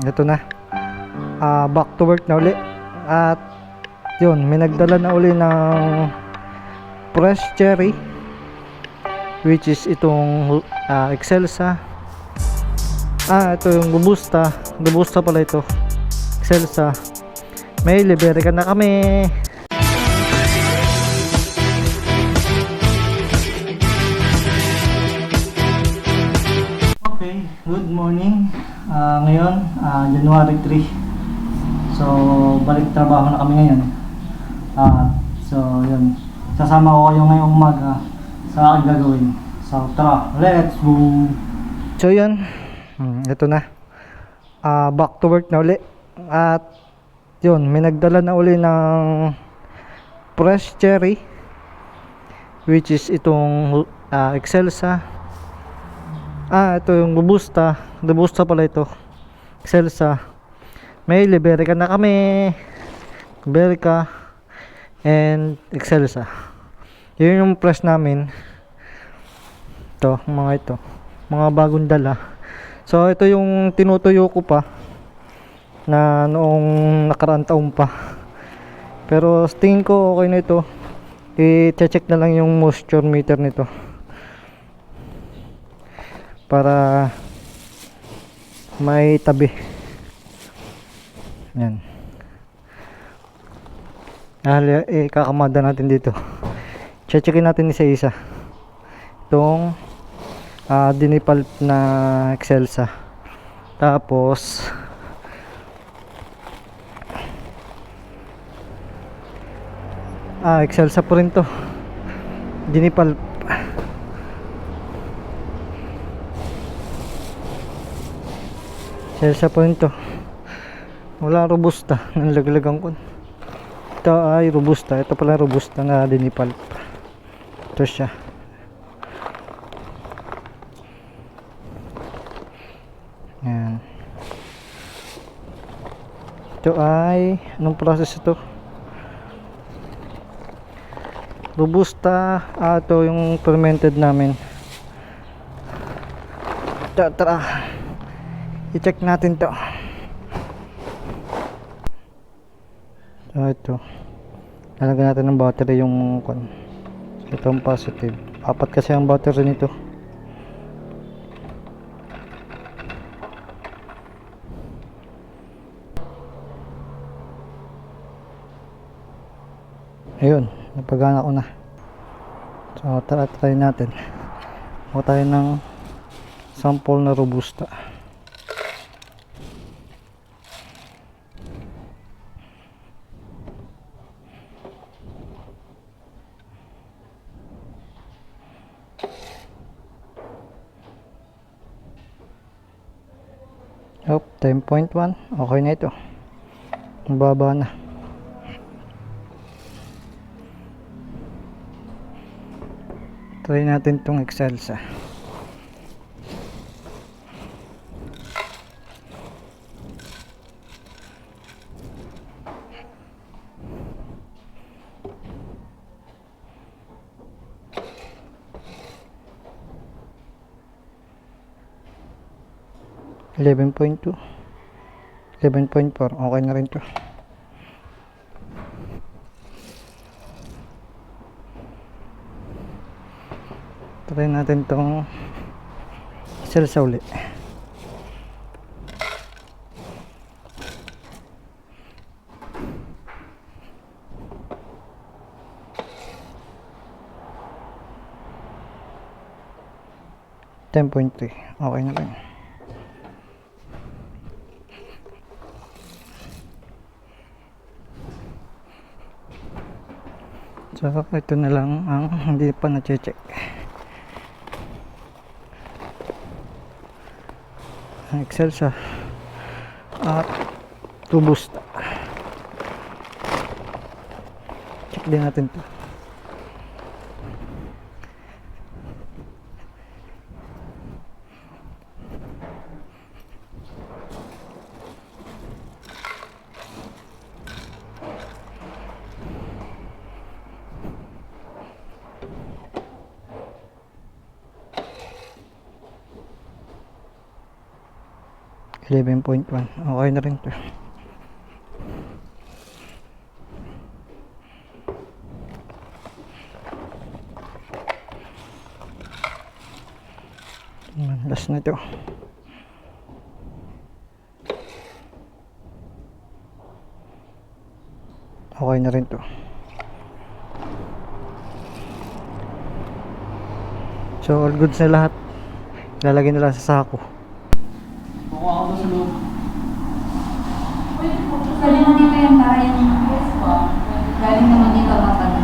Ito na. Back to work na uli. At yun, may nagdala na uli ng fresh cherry, which is itong Excelsa. Ito yung Robusta pala ito. Excelsa. May Liberica na kami. Okay, good morning. Ngayon, January 3. So, balik trabaho na kami ngayon. So, yun. Sasama ko kayo ngayong umaga sa aking gagawin. So, tara, let's go! So, yun. Ito na. Back to work na uli. At, yun, may nagdala na uli ng fresh cherry, which is itong Excelsa. Ito yung Robusta pala ito. Excelsa. May Liberica na kami. Liberica and Excelsa. Yun yung press namin. Ito, mga bagong dala. So ito yung tinutuyo ko pa na noong nakaraang taon pa. Pero tingin ko okay na ito. I-check na lang yung moisture meter nito para may tabi. Yan. Kakamada natin dito. Checkin natin isa-isa itong dinipalp na Excelsa. Tapos Excelsa po rin to, dinipalp. Excelsa po rin to. Wala Robusta, nalaglagan ko. Ito ay Robusta. Ito pala Robusta na dinipalp. Ito siya. Yan. Ito ay anong process ito? Robusta. Ito yung fermented namin. Tara, i-check natin to. Ito, lalagyan natin ng battery yung ito ang positive. Apat kasi ang battery nito. Ayun, napagana ko na. So tara, try natin. Huwag tayo ng sample na Robusta. Yup, 10.1. Okay na ito. Mababa na. Try natin itong Excelsa. .2 11.4. Okay na rin to. Try natin tong Excelsa ulit. .3. Okay na rin. So ito na lang ang hindi pa na-check. Excelsa at Robusta. Check din natin to. 11.1. Okay na rin to. Last na ito. Okay na rin to. So all goods na lahat. Lalagay na lang sa sako. Kukuha ako doon sa loob. Galing mo dito yung para yung galing naman dito matagal.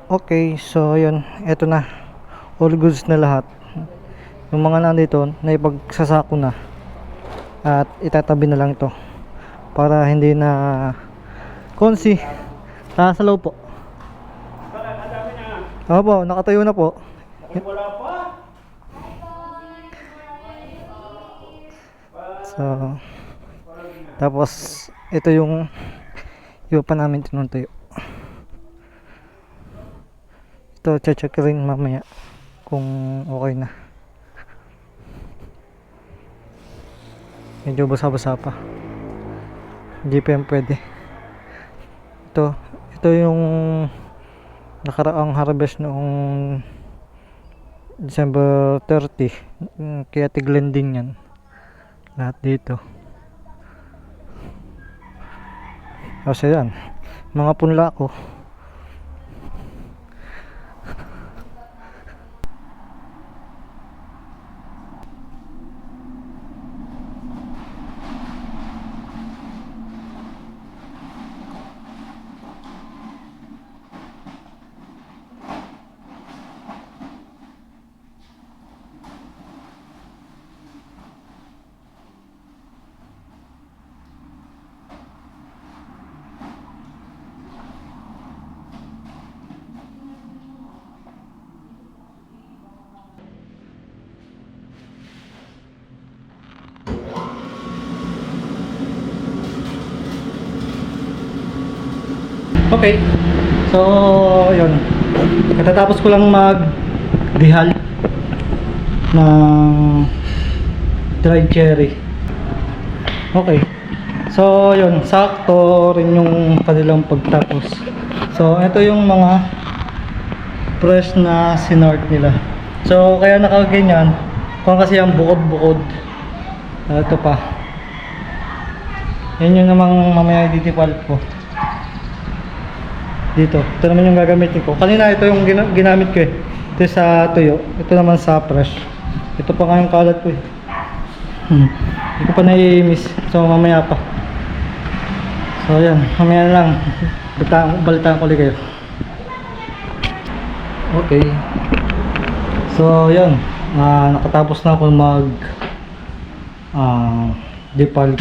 Okay, so yun, eto na. All goods na lahat. Yung mga nandito, naipagsasako na. At itatabi na lang ito. Para hindi na konsi. Sa loob po. Opo, nakatayo na po. Wala pa. So, tapos ito yung iba pa namin tinuntayo. Ito, check rin mamaya kung okay na. Medyo basa-basa pa. Hindi pa yan pwede. Ito yung nakaraang harvest noong December 30. Kaya tiglan din yan. Lahat dito. Kasi yan, mga punla ko. Okay. So, yun. Katatapos ko lang mag-dihal ng dried cherry. Okay. So, yun. Sakto rin yung kanilang pagtapos. So, ito yung mga fresh na sinort nila. So, kaya nakaganyan. Kung kasi yung bukod-bukod. Ito pa. Yan yung namang mamaya ditipal ko. Dito, ito naman yung gagamitin ko. Kanina ito yung ginamit ko eh. Ito sa tuyo, ito naman sa fresh. Ito pa nga yung kalat ko eh. Hindi ko pa nai-miss. So mamaya pa. So yan, mamaya na lang. Balitaan ko ulit kayo. Okay. So yan, nakatapos na ako mag dipal.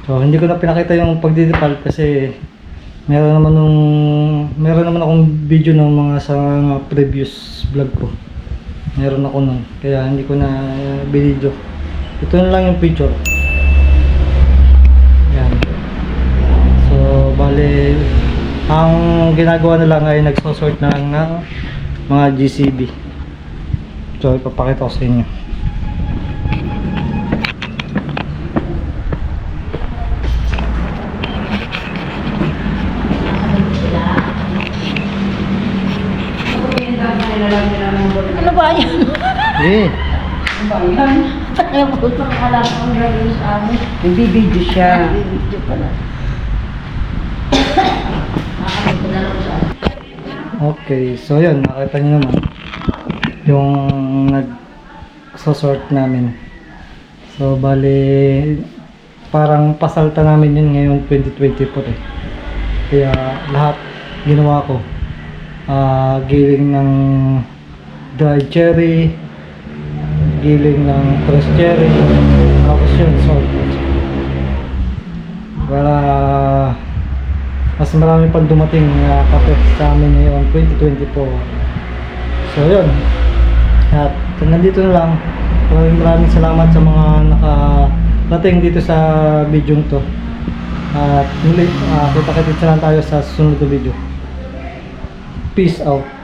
So hindi ko na pinakita yung pagdidipal kasi meron naman akong video ng mga sa previous vlog ko. Meron ako nun. Kaya hindi ko na binidyo. Ito na lang yung picture. Yan. So, bale, ang ginagawa na lang ay nagsosort na lang ng mga GCB. So, ipapakita ko sa inyo. Ano ba yan? Eh, Ano ba yan? Kaya po ito akala ko ang gagawin sa amin. Nagbibideo siya. Video pala. Nakakapit ko na lang siya. okay. So, yun. Nakita nyo naman yung nagsosort namin. So, bali, parang pasalta namin yun ngayon 2024 eh. Kaya lahat ginawa ko. Giling ng dried cherry, giling ng fresh cherry, tapos yun, salt. Para mas marami pang dumating na kape sa amin ngayon 2024. So yun, at nandito na lang. Maraming salamat sa mga nakarating dito sa video to. At muli, kita-kitits na lang tayo sa susunod na video. Peace out.